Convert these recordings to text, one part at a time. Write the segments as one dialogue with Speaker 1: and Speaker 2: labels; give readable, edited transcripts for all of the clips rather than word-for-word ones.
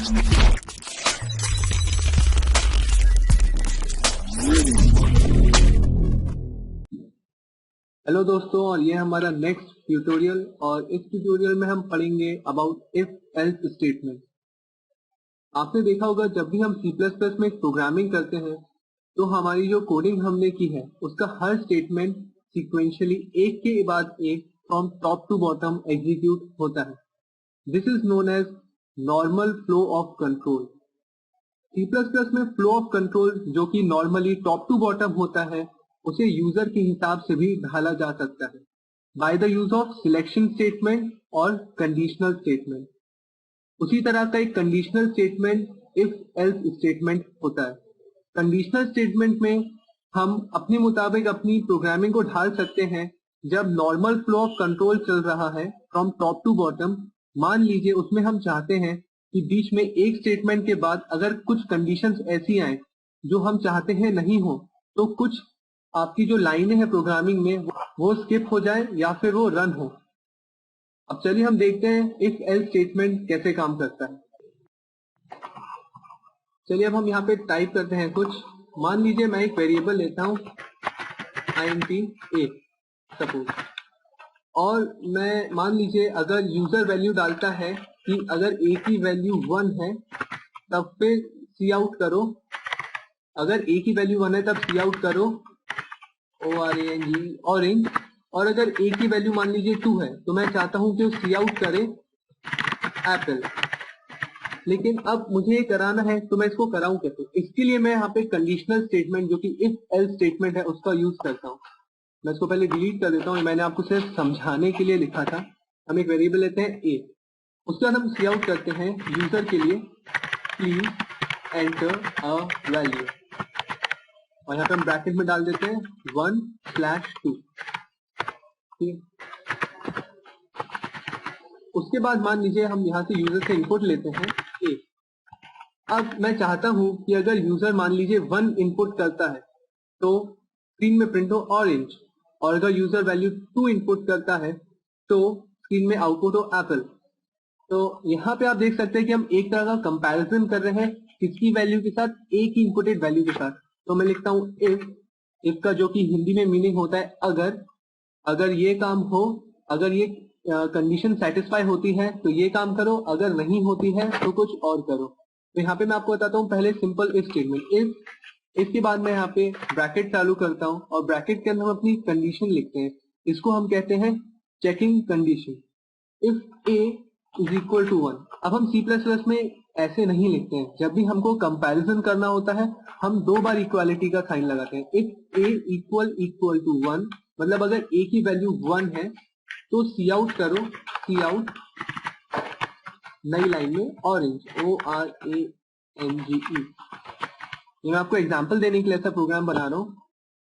Speaker 1: Hello दोस्तों, और ये हमारा नेक्स्ट ट्यूटोरियल। और इस ट्यूटोरियल में हम पढ़ेंगे अबाउट इफ एल्स स्टेटमेंट। आपने देखा होगा जब भी हम C++ में प्रोग्रामिंग करते हैं तो हमारी जो कोडिंग हमने की है उसका हर स्टेटमेंट सीक्वेंशियली एक के बाद एक from top to bottom execute होता है। This is known as normal flow of control. C++ में फ्लो ऑफ कंट्रोल जो कि नॉर्मली टॉप टू बॉटम होता है उसे यूजर के हिसाब से भी ढाला जा सकता है by the use of selection statement और कंडीशनल स्टेटमेंट। उसी तरह का एक conditional statement if else statement होता है। कंडीशनल स्टेटमेंट में हम अपने मुताबिक अपनी प्रोग्रामिंग को ढाल सकते हैं। जब नॉर्मल फ्लो ऑफ कंट्रोल चल रहा है फ्रॉम टॉप टू बॉटम, मान लीजिए उसमें हम चाहते हैं कि बीच में एक स्टेटमेंट के बाद अगर कुछ कंडीशंस ऐसी आए जो हम चाहते हैं नहीं हो, तो कुछ आपकी जो लाइनें हैं प्रोग्रामिंग में वो स्किप हो जाए या फिर वो रन हो। अब चलिए हम देखते हैं इफ एल्स स्टेटमेंट कैसे काम करता है। चलिए अब हम यहाँ पे टाइप करते हैं कुछ। मान लीजिए मैं एक वेरिएबल लेता हूँ int a सपोज, और मैं मान लीजिए अगर यूजर वैल्यू डालता है कि अगर a की वैल्यू 1 है तब फिर सी आउट करो। अगर a की वैल्यू 1 है तब सी आउट करो ORANG ऑरेंज। और अगर a की वैल्यू मान लीजिए 2 है तो मैं चाहता हूं कि वो सी आउट करे एप्पल। लेकिन अब मुझे ये कराना है तो मैं इसको कराऊं कैसे? इसके लिए मैं यहाँ पे कंडीशनल स्टेटमेंट जो कि इफ एल्स स्टेटमेंट है उसका यूज करता हूँ। मैं इसको पहले डिलीट कर देता हूँ, मैंने आपको सिर्फ समझाने के लिए लिखा था। हम एक वेरिएबल लेते हैं a, उसके बाद हम सी आउट करते हैं यूजर के लिए प्लीज एंटर अ वैल्यू, और यहाँ पे हम ब्रैकेट में डाल देते हैं 1/2। उसके बाद मान लीजिए हम यहाँ से यूजर से इनपुट लेते हैं a। अब मैं चाहता हूं कि अगर यूजर मान लीजिए 1 इनपुट करता है तो स्क्रीन में प्रिंट हो ऑरेंज, और अगर यूजर वैल्यू 2 इनपुट करता है तो स्क्रीन में आउटपुट हो एप्पल। तो यहाँ पे आप देख सकते हैं कि हम एक तरह का कंपैरिजन कर रहे हैं किसकी वैल्यू के साथ, a की इनपुटेड वैल्यू के साथ। तो मैं लिखता हूँ इफ का जो कि हिंदी में मीनिंग होता है अगर ये काम हो, अगर ये कंडीशन सेटिस्फाई होती है तो ये काम करो, अगर नहीं होती है तो कुछ और करो। तो यहाँ पे मैं आपको बताता हूँ पहले सिंपल इफ स्टेटमेंट। इसके बाद मैं यहाँ पे ब्रैकेट चालू करता हूँ और ब्रैकेट के अंदर हम अपनी कंडीशन लिखते हैं। इसको हम कहते हैं checking condition. If a is equal to 1। अब हम C++ में ऐसे नहीं लिखते हैं। जब भी हमको कंपैरिजन करना होता है हम 2 बार इक्वालिटी का साइन लगाते हैं। इफ a इक्वल टू 1 मतलब अगर a की वैल्यू 1 है तो सी आउट करो, सी आउट नई लाइन में ऑरेंज ORANGE। ये मैं आपको एग्जांपल देने के लिए ऐसा प्रोग्राम बना रहा हूँ।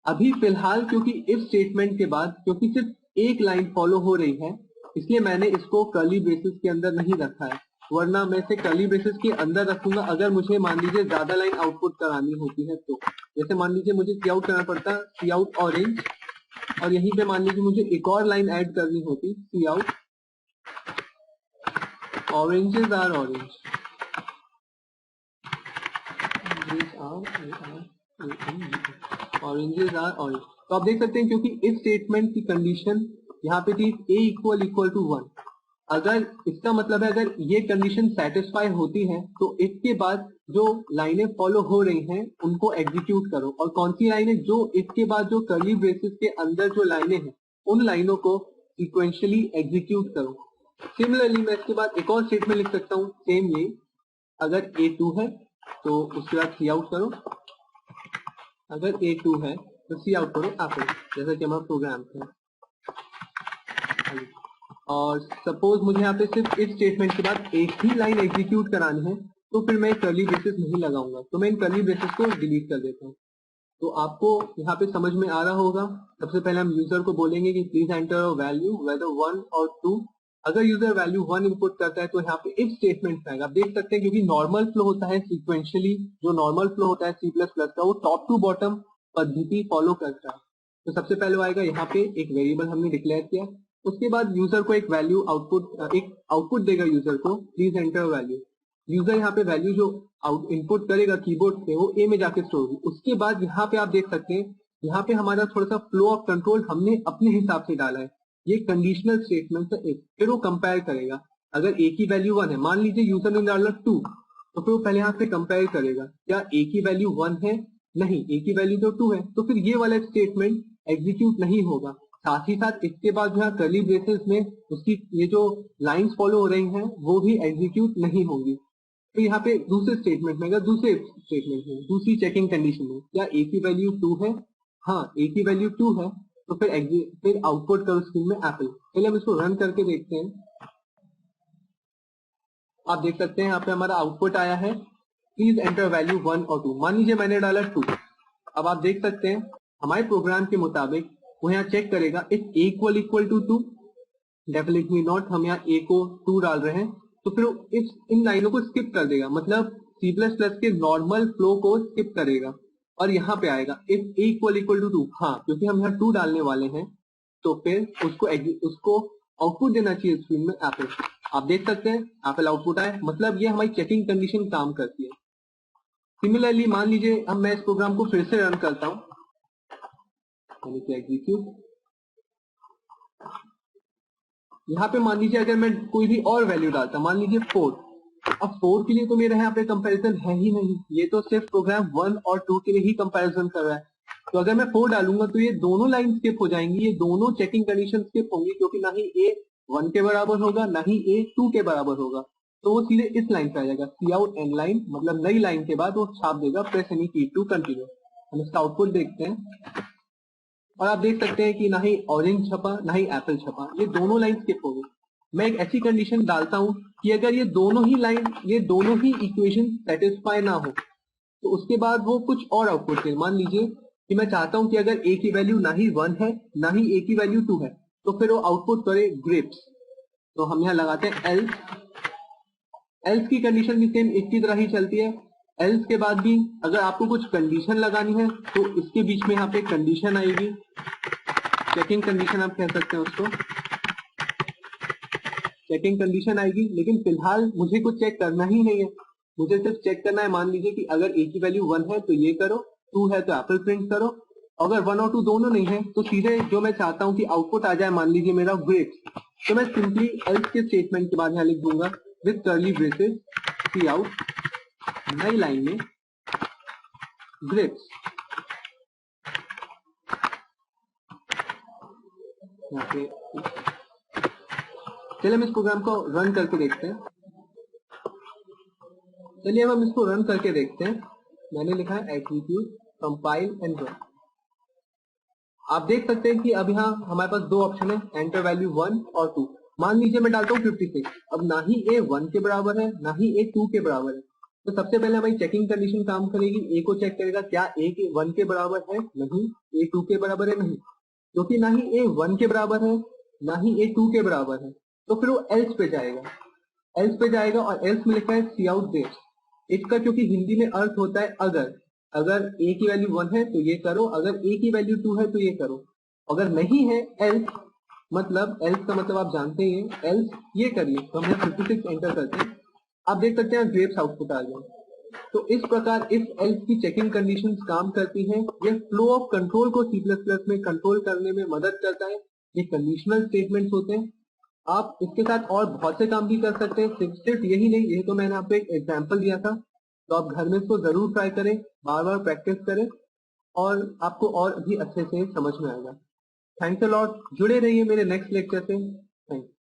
Speaker 1: अभी फिलहाल क्योंकि इफ स्टेटमेंट के बाद क्योंकि सिर्फ एक लाइन फॉलो हो रही है इसलिए मैंने इसको कर्ली ब्रेसेस के अंदर नहीं रखा है, वरना मैं इसे कर्ली ब्रेसेस के अंदर रखूंगा अगर मुझे मान लीजिए ज्यादा लाइन आउटपुट करानी होती है तो। जैसे मान लीजिए मुझे सी आउट करना पड़ता सी आउट ऑरेंज, और यहीं पे मान लीजिए मुझे एक और लाइन ऐड करनी होती see out oranges are orange. Oranges are orange. तो आप देख सकते हैं क्योंकि इफ स्टेटमेंट की कंडीशन यहाँ पे थी a इक्वल टू 1। अगर इसका मतलब है अगर ये कंडीशन सेटिस्फाई होती है तो इफ के बाद जो लाइनें फॉलो हो रही हैं उनको एग्जीक्यूट करो। और कौन सी लाइनें? जो इफ के बाद जो कर्ली ब्रेसेस के अंदर जो लाइनें हैं उन लाइनों को सीक्वेंशियली एग्जीक्यूट करो। सिमिलरली मैं इसके बाद एक और स्टेटमेंट लिख सकता हूँ सेम ये, अगर a 2 है तो उसके बाद सी आउट करो, अगर a 2 है तो सी आउट करो एप्पल, जैसा कि हमारा प्रोग्राम था। और सपोज मुझे यहाँ पे सिर्फ इफ स्टेटमेंट के बाद एक ही लाइन एग्जीक्यूट करानी है तो फिर मैं कर्ली ब्रेसेस नहीं लगाऊंगा, तो मैं इन कर्ली ब्रेसेस को डिलीट कर देता हूँ। तो आपको यहाँ पे समझ में आ रहा होगा। सबसे पहले हम यूजर को बोलेंगे कि please enter a value whether 1 और 2। अगर यूजर वैल्यू 1 इनपुट करता है तो यहाँ पे इफ स्टेटमेंट आएगा। आप देख सकते हैं क्योंकि नॉर्मल फ्लो होता है सीक्वेंशियली, जो नॉर्मल फ्लो होता है C++ का वो टॉप टू बॉटम पद्धति फॉलो करता है। तो सबसे पहले आएगा यहाँ पे एक वेरिएबल हमने डिक्लेयर किया, उसके बाद यूजर को एक वैल्यू आउटपुट देगा यूजर को प्लीज एंटर वैल्यू। यूजर यहाँ पे वैल्यू जो आउट इनपुट करेगा कीबोर्ड पे वो ए में जाके स्टोर होगी। उसके बाद यहाँ पे आप देख सकते हैं, यहाँ पे हमारा थोड़ा सा फ्लो ऑफ कंट्रोल हमने अपने हिसाब से डाला है। ये कंडीशनल स्टेटमेंट है एक, फिर वो कंपेयर करेगा। अगर ए की वैल्यू 1 है, मान लीजिए यूजर ने डाला 2, तो फिर वो पहले यहाँ से कंपेयर करेगा, क्या ए की वैल्यू 1 है? नहीं, ए की वैल्यू तो 2 है, तो फिर ये वाला स्टेटमेंट एग्जीक्यूट नहीं होगा। साथ ही साथ इसके बाद जो है कर्ली ब्रेसेस में उसकी ये जो लाइंस फॉलो हो रही हैं वो भी एग्जीक्यूट नहीं होंगी। तो यहाँ पे दूसरे स्टेटमेंट में, अगर दूसरे स्टेटमेंट में दूसरी चेकिंग कंडीशन में क्या ए की वैल्यू 2 है? हाँ, ए की वैल्यू 2 है, तो फिर आउटपुट करो स्क्रीन में एप्पल। पहले हम इसको रन करके देखते हैं। आप देख सकते हैं यहाँ पे हमारा आउटपुट आया है, प्लीज एंटर वैल्यू 1 और 2। मान लीजिए मैंने डाला 2। अब आप देख सकते हैं हमारे प्रोग्राम के मुताबिक वो यहाँ चेक करेगा if equal to 2, definitely not, हम यहाँ ए को 2 डाल रहे हैं, तो फिर इन लाइनों को स्किप कर देगा, मतलब C++ के नॉर्मल फ्लो को स्किप करेगा और यहाँ पे आएगा इफ इक्वल टू 2। हाँ, क्योंकि हम यहाँ 2 डालने वाले हैं, तो फिर उसको आउटपुट देना चाहिए स्क्रीन में एप्पल। आप देख सकते हैं एप्पल आउटपुट आए, मतलब ये हमारी चेकिंग कंडीशन काम करती है। सिमिलरली मान लीजिए अब मैं इस प्रोग्राम को फिर से रन करता हूं, एग्जीक्यूट। यहाँ पे मान लीजिए अगर मैं कोई भी और वैल्यू डालता, मान लीजिए 4, अब 4 के लिए तो मेरे यहाँ पे कंपैरिजन है ही नहीं, ये तो सिर्फ प्रोग्राम 1 और 2 के लिए ही कंपैरिजन कर रहा है। तो अगर मैं 4 डालूंगा तो ये दोनों लाइन स्किप हो जाएंगी, ये दोनों चेकिंग कंडीशन स्किप होंगी, क्योंकि ना ही ए 1 के बराबर होगा ना ही ए 2 के बराबर होगा। तो वो सीधे इस लाइन पे आ जाएगा, सी आउट एंड लाइन, मतलब नई लाइन के बाद वो छाप देगा प्रेस एनी की टू कंटिन्यू। हम इसका आउटपुट देखते हैं और आप देख सकते हैं कि ना ही ऑरेंज छपा ना ही एप्पल छपा, ये दोनों लाइन स्किप हो गई। मैं एक ऐसी कंडीशन डालता हूं कि अगर ये दोनों ही इक्वेशन सेटिस्फाई ना हो तो उसके बाद वो कुछ और आउटपुट दे। मान लीजिए कि मैं चाहता हूं कि अगर ए की वैल्यू ना ही 1 है ना ही ए की वैल्यू 2 है, तो फिर वो आउटपुट करे ग्रेप्स। तो हम यहाँ लगाते हैं एल्स। एल्स की कंडीशन भी सेम एक की तरह ही चलती है। एल्स के बाद भी अगर आपको कुछ कंडीशन लगानी है तो इसके बीच में यहाँ पे कंडीशन आएगी, चेकिंग कंडीशन आप कह सकते हैं उसको, चेकिंग कंडीशन आएगी। लेकिन फिलहाल मुझे कुछ चेक करना ही नहीं है, मुझे सिर्फ चेक करना है, मान लीजिए कि अगर ए की वैल्यू 1 है तो ये करो, 2 है तो एप्पल प्रिंट करो, अगर 1 और 2 दोनों नहीं है तो सीधे जो मैं चाहता हूं कि आउटपुट आ जाए, मान लीजिए मेरा ग्रेप्स, तो मैं सिंपली एल्स के स्टेटमेंट के बाद यहाँ लिख दूंगा with curly braces cout, नई लाइन में ग्रेप्स। यहाँ पे चलिए हम इस प्रोग्राम को रन करके देखते हैं। चलिए अब हम इसको रन करके देखते हैं। मैंने लिखा है एग्जीक्यूट, कंपाइल एंड रन। आप देख सकते हैं कि अब यहाँ हमारे पास दो ऑप्शन है, एंटर वैल्यू 1 और 2। मान लीजिए मैं डालता हूँ 56, अब ना ही ए 1 के बराबर है ना ही ए 2 के बराबर है, तो सबसे पहले हमारी चेकिंग कंडीशन काम करेगी, ए को चेक करेगा क्या ए के 1 के बराबर है, नहीं, ए 2 के बराबर है, नहीं, क्योंकि ना ही ए 1 के बराबर है ना ही ए 2 के बराबर है, तो फिर वो एल्स पे जाएगा, एल्स पे जाएगा और एल्स में लिखा है सी आउट ग्रेप्स। इसका क्योंकि हिंदी में अर्थ होता है अगर ए की वैल्यू 1 है तो ये करो, अगर ए की वैल्यू 2 है तो ये करो, अगर नहीं है एल्स, मतलब एल्स का मतलब आप जानते ही हैं, एल्स ये करिए। तो हम 56 एंटर करते हैं, आप देख सकते हैं ग्रेप्स आउटपुट आ गया। तो इस प्रकार इफ एल्स की चेकिंग कंडीशंस काम करती हैं। यह फ्लो ऑफ कंट्रोल को C++ में कंट्रोल करने में मदद करता है। ये कंडीशनल स्टेटमेंट्स होते हैं। आप इसके साथ और बहुत से काम भी कर सकते हैं, सिर्फ यही नहीं, यही तो मैंने आपको एक एग्जाम्पल दिया था। तो आप घर में इसको जरूर ट्राई करें, बार बार प्रैक्टिस करें और आपको और भी अच्छे से समझ में आएगा। थैंक्स अ लॉट, जुड़े रहिए मेरे नेक्स्ट लेक्चर से। Thank you.